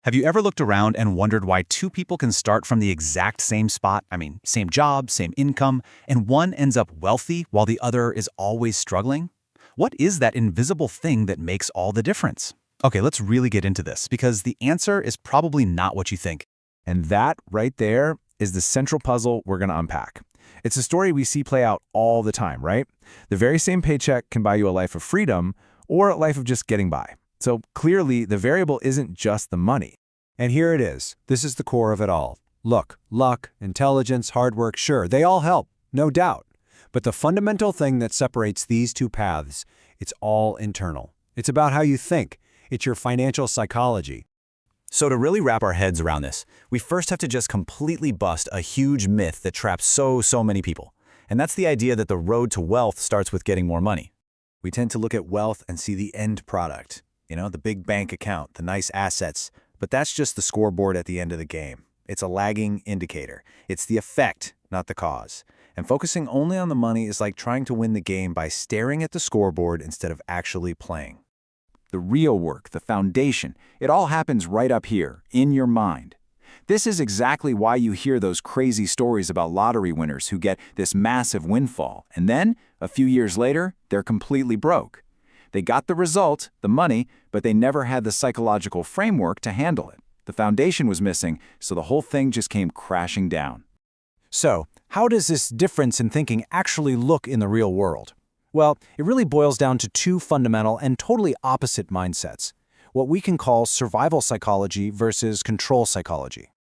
Have you ever looked around and wondered why two people can start from the exact same spot, same job, same income, and one ends up wealthy while the other is always struggling? What is that invisible thing that makes all the difference? Okay, let's really get into this, because the answer is probably not what you think. And that right there is the central puzzle we're going to unpack. It's a story we see play out all the time, right? The very same paycheck can buy you a life of freedom or a life of just getting by. So clearly, the variable isn't just the money. And here it is. This is the core of it all. Look, luck, intelligence, hard work, sure, they all help, no doubt. But the fundamental thing that separates these two paths, it's all internal. It's about how you think. It's your financial psychology. So to really wrap our heads around this, we first have to just completely bust a huge myth that traps so many people. And that's the idea that the road to wealth starts with getting more money. We tend to look at wealth and see the end product. The big bank account, the nice assets. But that's just the scoreboard at the end of the game. It's a lagging indicator. It's the effect, not the cause. And focusing only on the money is like trying to win the game by staring at the scoreboard instead of actually playing. The real work, the foundation, it all happens right up here, in your mind. This is exactly why you hear those crazy stories about lottery winners who get this massive windfall, and then, a few years later, they're completely broke. They got the result, the money, but they never had the psychological framework to handle it. The foundation was missing, so the whole thing just came crashing down. So, how does this difference in thinking actually look in the real world? Well, it really boils down to two fundamental and totally opposite mindsets, what we can call survival psychology versus control psychology.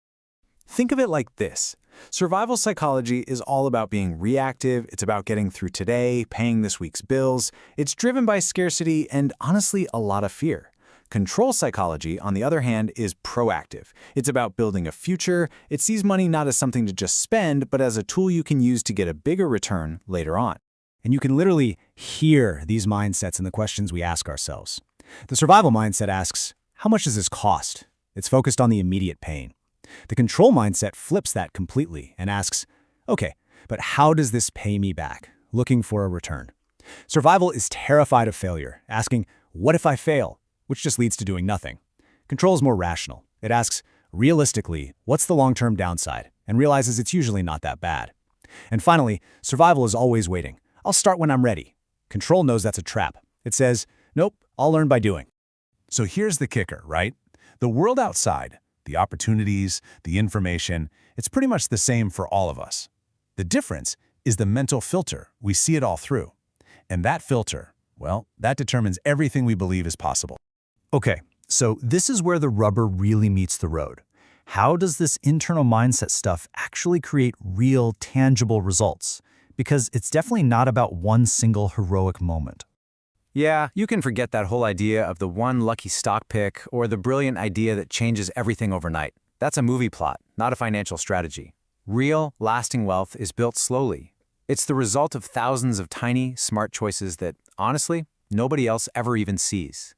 Think of it like this. Survival psychology is all about being reactive, it's about getting through today, paying this week's bills. It's driven by scarcity and, honestly, a lot of fear. Control psychology, on the other hand, is proactive. It's about building a future. It sees money not as something to just spend, but as a tool you can use to get a bigger return later on. And you can literally hear these mindsets in the questions we ask ourselves. The survival mindset asks, how much does this cost? It's focused on the immediate pain. The control mindset flips that completely and asks, okay, but how does this pay me back? Looking for a return. Survival is terrified of failure, asking, what if I fail? Which just leads to doing nothing. Control is more rational. It asks, realistically, what's the long-term downside? And realizes it's usually not that bad. And finally, survival is always waiting. I'll start when I'm ready. Control knows that's a trap. It says, nope, I'll learn by doing. So here's the kicker, right? The world outside, the opportunities, the information, it's pretty much the same for all of us. The difference is the mental filter we see it all through. And that filter, well, that determines everything we believe is possible. Okay, so this is where the rubber really meets the road. How does this internal mindset stuff actually create real, tangible results? Because it's definitely not about one single heroic moment. Yeah, you can forget that whole idea of the one lucky stock pick or the brilliant idea that changes everything overnight. That's a movie plot, not a financial strategy. Real, lasting wealth is built slowly. It's the result of thousands of tiny, smart choices that, honestly, nobody else ever even sees.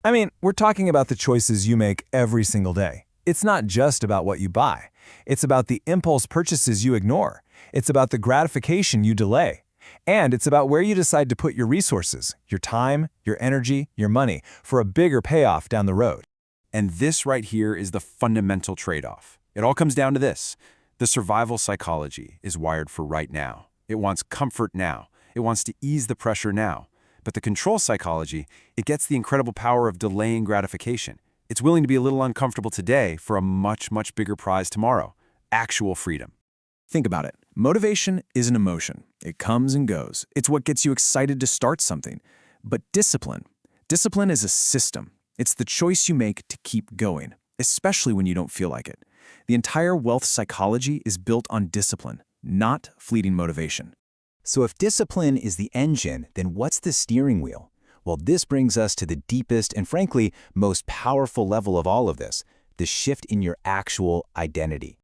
I mean, we're talking about the choices you make every single day. It's not just about what you buy. It's about the impulse purchases you ignore. It's about the gratification you delay. And it's about where you decide to put your resources, your time, your energy, your money, for a bigger payoff down the road. And this right here is the fundamental trade-off. It all comes down to this. The survival psychology is wired for right now. It wants comfort now. It wants to ease the pressure now. But the control psychology, it gets the incredible power of delaying gratification. It's willing to be a little uncomfortable today for a much bigger prize tomorrow. Actual freedom. Think about it. Motivation is an emotion. It comes and goes. It's what gets you excited to start something. But discipline is a system. It's the choice you make to keep going, especially when you don't feel like it. The entire wealth psychology is built on discipline, not fleeting motivation. So if discipline is the engine, then what's the steering wheel? Well, this brings us to the deepest and frankly, most powerful level of all of this, the shift in your actual identity.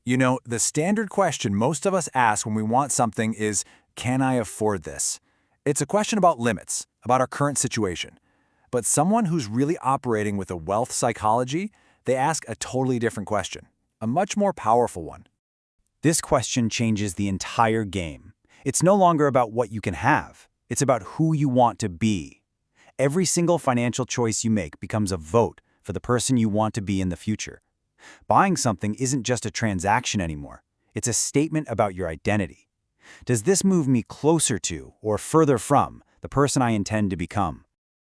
The standard question most of us ask when we want something is, can I afford this? It's a question about limits, about our current situation. But someone who's really operating with a wealth psychology, they ask a totally different question, a much more powerful one. This question changes the entire game. It's no longer about what you can have. It's about who you want to be. Every single financial choice you make becomes a vote for the person you want to be in the future. Buying something isn't just a transaction anymore. It's a statement about your identity. Does this move me closer to or further from the person I intend to become?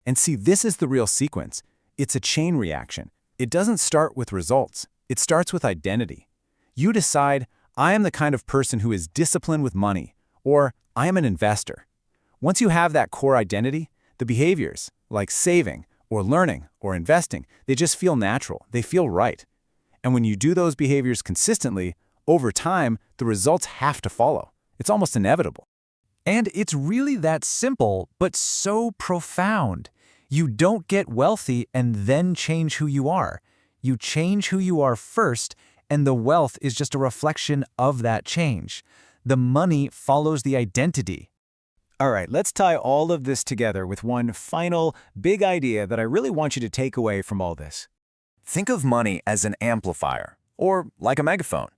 And see, this is the real sequence. It's a chain reaction. It doesn't start with results. It starts with identity. You decide, I am the kind of person who is disciplined with money, or I am an investor. Once you have that core identity, the behaviors, like saving, or learning, or investing, they just feel natural. They feel right. And when you do those behaviors consistently, over time, the results have to follow. It's almost inevitable. And it's really that simple, but so profound. You don't get wealthy and then change who you are. You change who you are first, and the wealth is just a reflection of that change. The money follows the identity. All right, let's tie all of this together with one final big idea that I really want you to take away from all this. Think of money as an amplifier, or like a megaphone.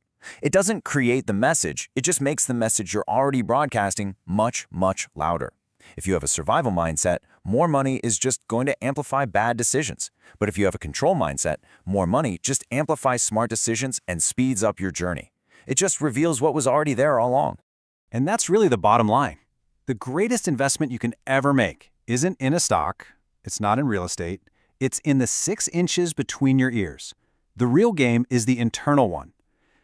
It doesn't create the message, it just makes the message you're already broadcasting much, much louder. If you have a survival mindset, more money is just going to amplify bad decisions. But if you have a control mindset, more money just amplifies smart decisions and speeds up your journey. It just reveals what was already there all along. And that's really the bottom line. The greatest investment you can ever make isn't in a stock, it's not in real estate, it's in the 6 inches between your ears. The real game is the internal one.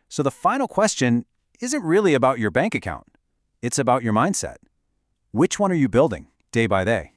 So the final question isn't really about your bank account. It's about your mindset. Which one are you building day by day?